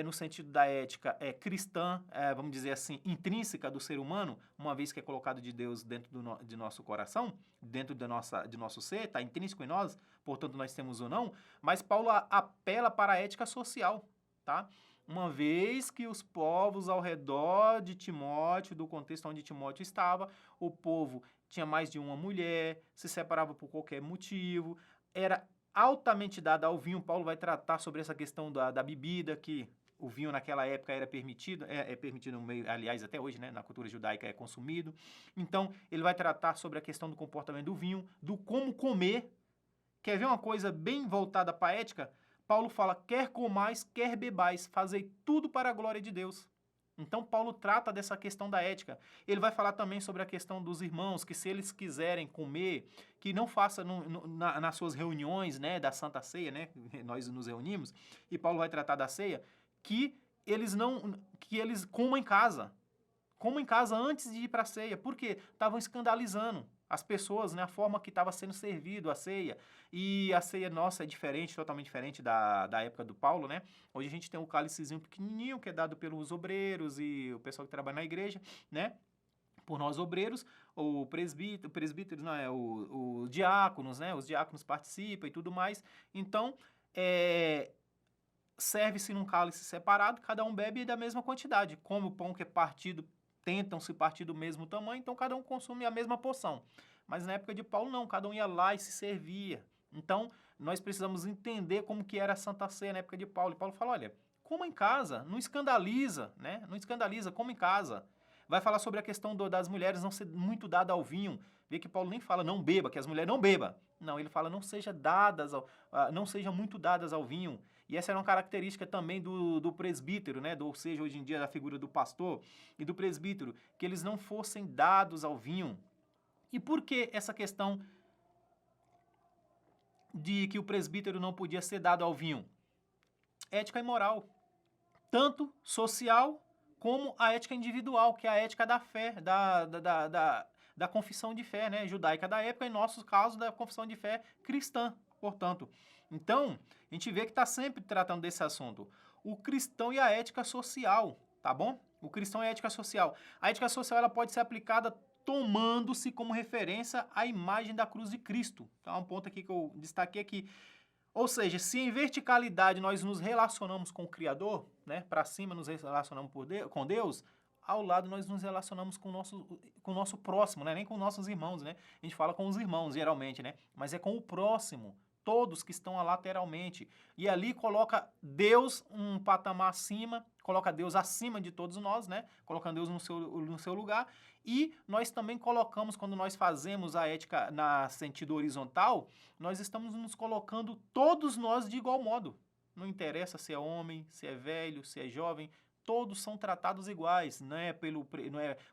no sentido da ética cristã, vamos dizer assim, intrínseca do ser humano, uma vez que é colocado de Deus dentro de nosso coração, dentro de nosso ser, está intrínseco em nós, portanto nós temos ou não, mas Paulo apela para a ética social, tá? Uma vez que os povos ao redor de Timóteo, do contexto onde Timóteo estava, o povo tinha mais de uma mulher, se separava por qualquer motivo, era altamente dada ao vinho. Paulo vai tratar sobre essa questão da bebida, que o vinho naquela época era permitido, é permitido no meio, aliás, até hoje, né, na cultura judaica é consumido. Então, ele vai tratar sobre a questão do comportamento do vinho, do como comer. Quer ver uma coisa bem voltada para a ética? Paulo fala, quer comais, quer bebais, fazei tudo para a glória de Deus. Então, Paulo trata dessa questão da ética. Ele vai falar também sobre a questão dos irmãos, que se eles quiserem comer, que não faça nas suas reuniões, né, da Santa Ceia, né, nós nos reunimos, e Paulo vai tratar da ceia, que eles comam em casa. Comam em casa antes de ir para a ceia. Por quê? Estavam escandalizando as pessoas, né, a forma que estava sendo servido a ceia. E a ceia nossa é diferente, totalmente diferente da época do Paulo, né? Hoje a gente tem um cálicezinho pequenininho que é dado pelos obreiros e o pessoal que trabalha na igreja, né? Por nós obreiros, ou presbíteros, não é, o diáconos, né? Os diáconos participam e tudo mais. Então, serve-se num cálice separado, cada um bebe da mesma quantidade. Como o pão que é partido, tentam se partir do mesmo tamanho, então cada um consome a mesma porção. Mas na época de Paulo não, cada um ia lá e se servia. Então, nós precisamos entender como que era a Santa Ceia na época de Paulo. E Paulo fala, olha, coma em casa, não escandaliza, né? Não escandaliza, coma em casa. Vai falar sobre a questão das mulheres não ser muito dada ao vinho. Vê que Paulo nem fala não beba, que as mulheres não bebam. Não, ele fala não sejam muito dadas ao vinho. E essa era uma característica também do presbítero, né? Ou seja, hoje em dia da figura do pastor e do presbítero, que eles não fossem dados ao vinho. E por que essa questão de que o presbítero não podia ser dado ao vinho? Ética e moral. Tanto social como a ética individual, que é a ética da fé, da confissão de fé, né? Judaica da época, em nosso caso, da confissão de fé cristã, portanto. Então, a gente vê que está sempre tratando desse assunto. O cristão e a ética social, tá bom? O cristão e a ética social. A ética social ela pode ser aplicada tomando-se como referência a imagem da cruz de Cristo. Então, um ponto aqui que eu destaquei aqui. Ou seja, se em verticalidade nós nos relacionamos com o Criador, né, para cima nos relacionamos com Deus, ao lado nós nos relacionamos com o nosso próximo, né, nem com nossos irmãos, né? A gente fala com os irmãos, geralmente, né? Mas é com o próximo, todos que estão lateralmente. E ali coloca Deus um patamar acima, coloca Deus acima de todos nós, né? Colocando Deus no seu lugar. E nós também colocamos, quando nós fazemos a ética na sentido horizontal, nós estamos nos colocando todos nós de igual modo. Não interessa se é homem, se é velho, se é jovem, todos são tratados iguais, não é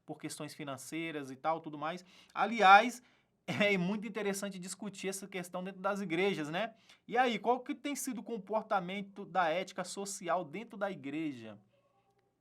por questões financeiras e tal, tudo mais. Aliás, é muito interessante discutir essa questão dentro das igrejas, né? E aí, qual que tem sido o comportamento da ética social dentro da igreja?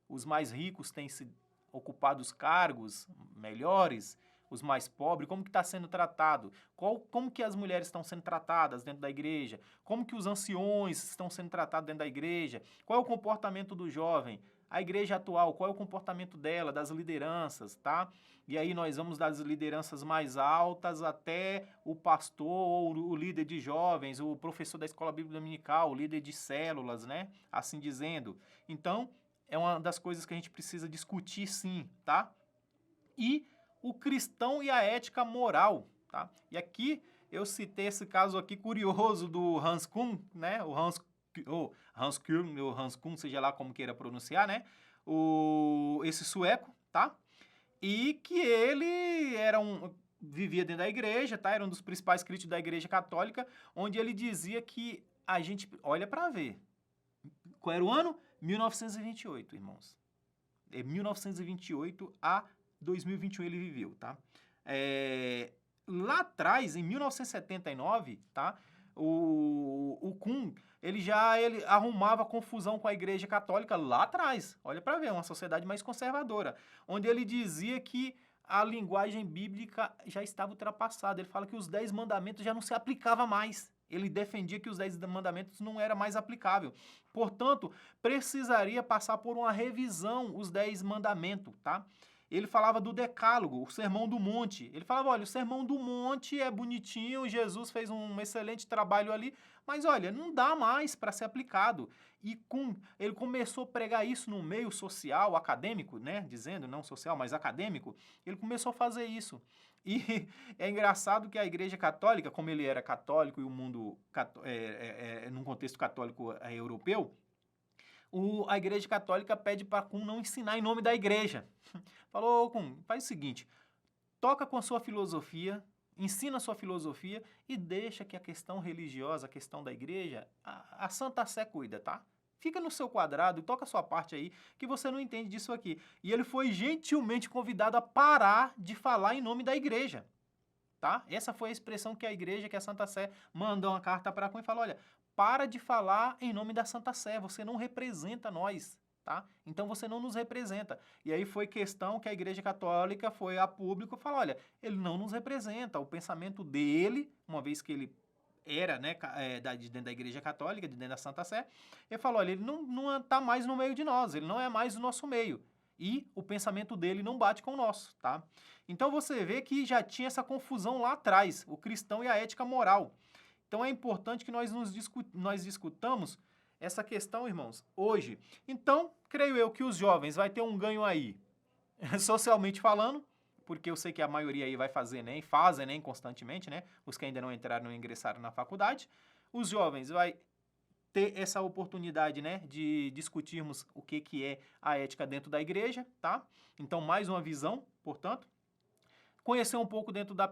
Os mais ricos têm se ocupado os cargos melhores, os mais pobres, como que está sendo tratado? Como que as mulheres estão sendo tratadas dentro da igreja? Como que os anciões estão sendo tratados dentro da igreja? Qual é o comportamento do jovem? A igreja atual, qual é o comportamento dela, das lideranças, tá? E aí nós vamos das lideranças mais altas até o pastor ou o líder de jovens, o professor da escola bíblica dominical, o líder de células, né? Assim dizendo. Então, é uma das coisas que a gente precisa discutir sim, tá? E o cristão e a ética moral, tá? E aqui eu citei esse caso aqui curioso do Hans Kuhn, né? Hans Kuhn, ou Hans Kuhn, seja lá como queira pronunciar, né? Esse sueco, tá? E que ele vivia dentro da igreja, tá? Era um dos principais críticos da igreja católica, onde ele dizia que a gente, olha para ver, qual era o ano? 1928, irmãos. É 1928 a 2021 ele viveu, tá? Lá atrás, em 1979, tá? O Kuhn, ele arrumava confusão com a igreja católica lá atrás. Olha para ver, uma sociedade mais conservadora. Onde ele dizia que a linguagem bíblica já estava ultrapassada. Ele fala que os 10 mandamentos já não se aplicava mais. Ele defendia que os 10 mandamentos não era mais aplicável. Portanto, precisaria passar por uma revisão os 10 mandamentos, tá? Ele falava do decálogo, o Sermão do Monte. Ele falava, olha, o Sermão do Monte é bonitinho, Jesus fez um excelente trabalho ali, mas olha, não dá mais para ser aplicado. E ele começou a pregar isso no meio social, acadêmico, né? Dizendo, não social, mas acadêmico. Ele começou a fazer isso. E é engraçado que a Igreja Católica, como ele era católico e o mundo, num contexto católico europeu, a Igreja Católica pede para Kuhn não ensinar em nome da Igreja. Falou, Kuhn, faz o seguinte, toca com a sua filosofia, ensina a sua filosofia e deixa que a questão religiosa, a questão da Igreja, a Santa Sé cuida, tá? Fica no seu quadrado e toca a sua parte aí, que você não entende disso aqui. E ele foi gentilmente convidado a parar de falar em nome da igreja, tá? Essa foi a expressão que a igreja, que a Santa Sé, mandou uma carta para Kuhn e falou, olha, para de falar em nome da Santa Sé, você não representa nós, tá? Então você não nos representa. E aí foi questão que a Igreja Católica foi a público e falou, olha, ele não nos representa, o pensamento dele, uma vez que ele era, né, de dentro da Igreja Católica, de dentro da Santa Sé, ele falou, olha, ele não está mais no meio de nós, ele não é mais do nosso meio. E o pensamento dele não bate com o nosso, tá? Então você vê que já tinha essa confusão lá atrás, o cristão e a ética moral. Então é importante que nós discutamos essa questão, irmãos, hoje. Então, creio eu que os jovens vai ter um ganho aí, socialmente falando, porque eu sei que a maioria aí vai fazer fazem ENEM constantemente, né? Os que ainda não entraram, não ingressaram na faculdade. Os jovens vai ter essa oportunidade, né, de discutirmos o que é a ética dentro da igreja, tá? Então, mais uma visão, portanto. Conhecer um pouco dentro da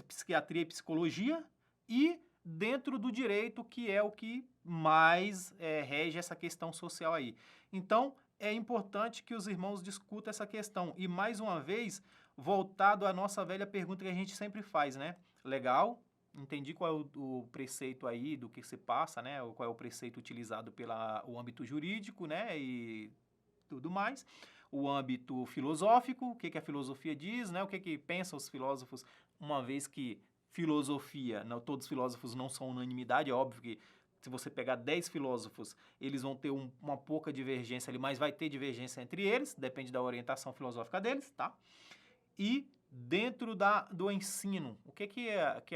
psiquiatria e psicologia e dentro do direito, que é o que mais rege essa questão social aí. Então, é importante que os irmãos discutam essa questão. E, mais uma vez, voltado à nossa velha pergunta que a gente sempre faz, né? Legal, entendi qual é o preceito aí do que se passa, né? Qual é o preceito utilizado pelo âmbito jurídico, né? E tudo mais. O âmbito filosófico, o que a filosofia diz, né? O que pensam os filósofos, uma vez que filosofia, não, todos os filósofos não são unanimidade, é óbvio que se você pegar 10 filósofos, eles vão ter uma pouca divergência ali, mas vai ter divergência entre eles, depende da orientação filosófica deles, tá? E dentro do ensino, o que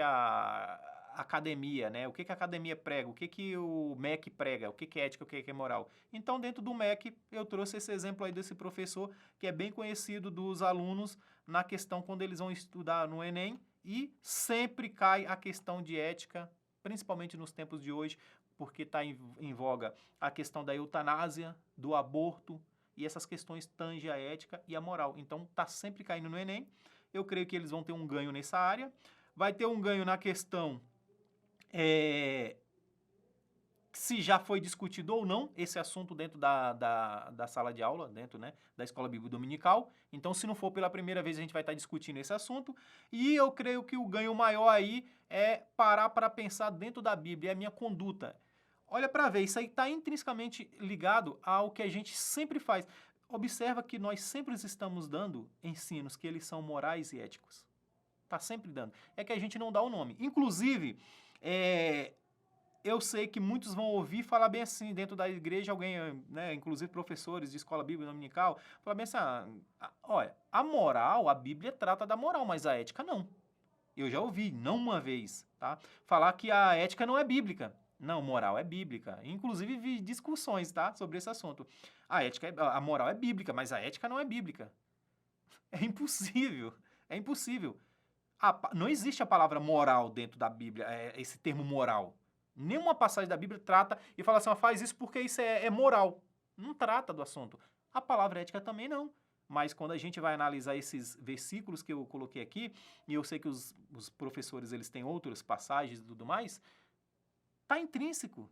a academia, né? O que a academia prega, o que o MEC prega, o que é ética, o que é moral. Então, dentro do MEC, eu trouxe esse exemplo aí desse professor que é bem conhecido dos alunos na questão quando eles vão estudar no Enem e sempre cai a questão de ética, principalmente nos tempos de hoje, porque está em voga a questão da eutanásia, do aborto, e essas questões tangem a ética e a moral. Então, está sempre caindo no Enem. Eu creio que eles vão ter um ganho nessa área. Vai ter um ganho na questão se já foi discutido ou não esse assunto dentro da sala de aula, dentro, né, da Escola Bíblica Dominical. Então, se não for pela primeira vez, a gente vai estar discutindo esse assunto. E eu creio que o ganho maior aí é parar para pensar dentro da Bíblia, é a minha conduta. Olha para ver, isso aí está intrinsecamente ligado ao que a gente sempre faz. Observa que nós sempre estamos dando ensinos que eles são morais e éticos. Está sempre dando. É que a gente não dá o nome. Inclusive, eu sei que muitos vão ouvir falar bem assim, dentro da igreja, alguém, né, inclusive professores de escola bíblica dominical, falar bem assim, olha, a moral, a Bíblia trata da moral, mas a ética não. Eu já ouvi, não uma vez, tá? Falar que a ética não é bíblica. Não, moral é bíblica. Inclusive vi discussões, tá, sobre esse assunto. A moral é bíblica, mas a ética não é bíblica. É impossível. É impossível. Não existe a palavra moral dentro da Bíblia, esse termo moral. Nenhuma passagem da Bíblia trata e fala assim, faz isso porque isso é moral. Não trata do assunto. A palavra ética também não. Mas quando a gente vai analisar esses versículos que eu coloquei aqui, e eu sei que os professores eles têm outras passagens e tudo mais, está intrínseco.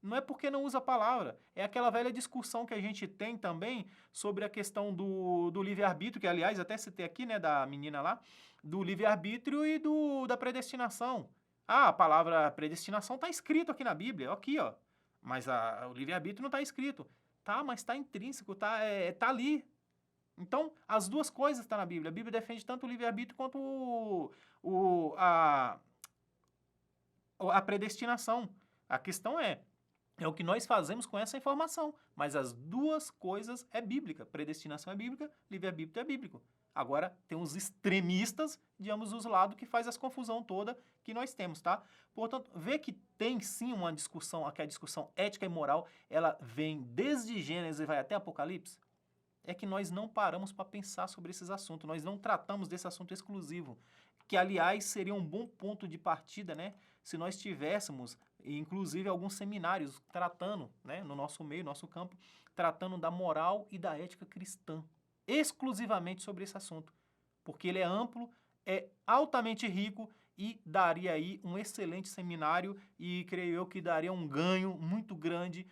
Não é porque não usa a palavra. É aquela velha discussão que a gente tem também sobre a questão do livre-arbítrio, que aliás até citei aqui, né, da menina lá, do livre-arbítrio e da predestinação. A palavra predestinação está escrito aqui na Bíblia, aqui, ó. Mas o livre-arbítrio não está escrito. Tá, mas está intrínseco, tá ali. Então, as duas coisas estão na Bíblia. A Bíblia defende tanto o livre-arbítrio quanto a predestinação. A questão é o que nós fazemos com essa informação. Mas as duas coisas é bíblica. Predestinação é bíblica, livre-arbítrio é bíblico. Agora, tem os extremistas de ambos os lados que faz essa confusão toda que nós temos, tá? Portanto, vê que tem sim uma discussão, aqui a discussão ética e moral, ela vem desde Gênesis e vai até Apocalipse. É que nós não paramos para pensar sobre esses assuntos, nós não tratamos desse assunto exclusivo, que aliás seria um bom ponto de partida, né? Se nós tivéssemos, inclusive, alguns seminários tratando, né, no nosso meio, nosso campo, tratando da moral e da ética cristã, exclusivamente sobre esse assunto, porque ele é amplo, é altamente rico e daria aí um excelente seminário e creio eu que daria um ganho muito grande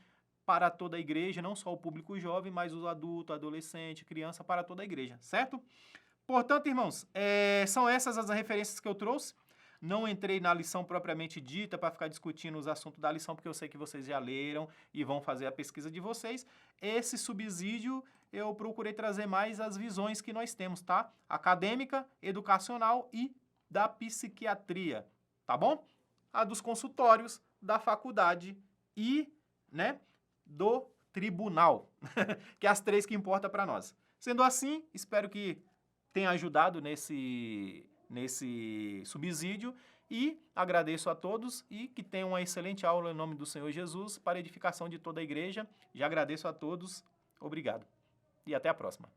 para toda a igreja, não só o público jovem, mas os adultos, adolescente, criança, para toda a igreja, certo? Portanto, irmãos, são essas as referências que eu trouxe. Não entrei na lição propriamente dita para ficar discutindo os assuntos da lição, porque eu sei que vocês já leram e vão fazer a pesquisa de vocês. Esse subsídio eu procurei trazer mais as visões que nós temos, tá? Acadêmica, educacional e da psiquiatria, tá bom? A dos consultórios, da faculdade e, né, do tribunal, que é as três que importam para nós. Sendo assim, espero que tenha ajudado nesse subsídio e agradeço a todos e que tenham uma excelente aula em nome do Senhor Jesus para a edificação de toda a igreja. Já agradeço a todos. Obrigado. E até a próxima.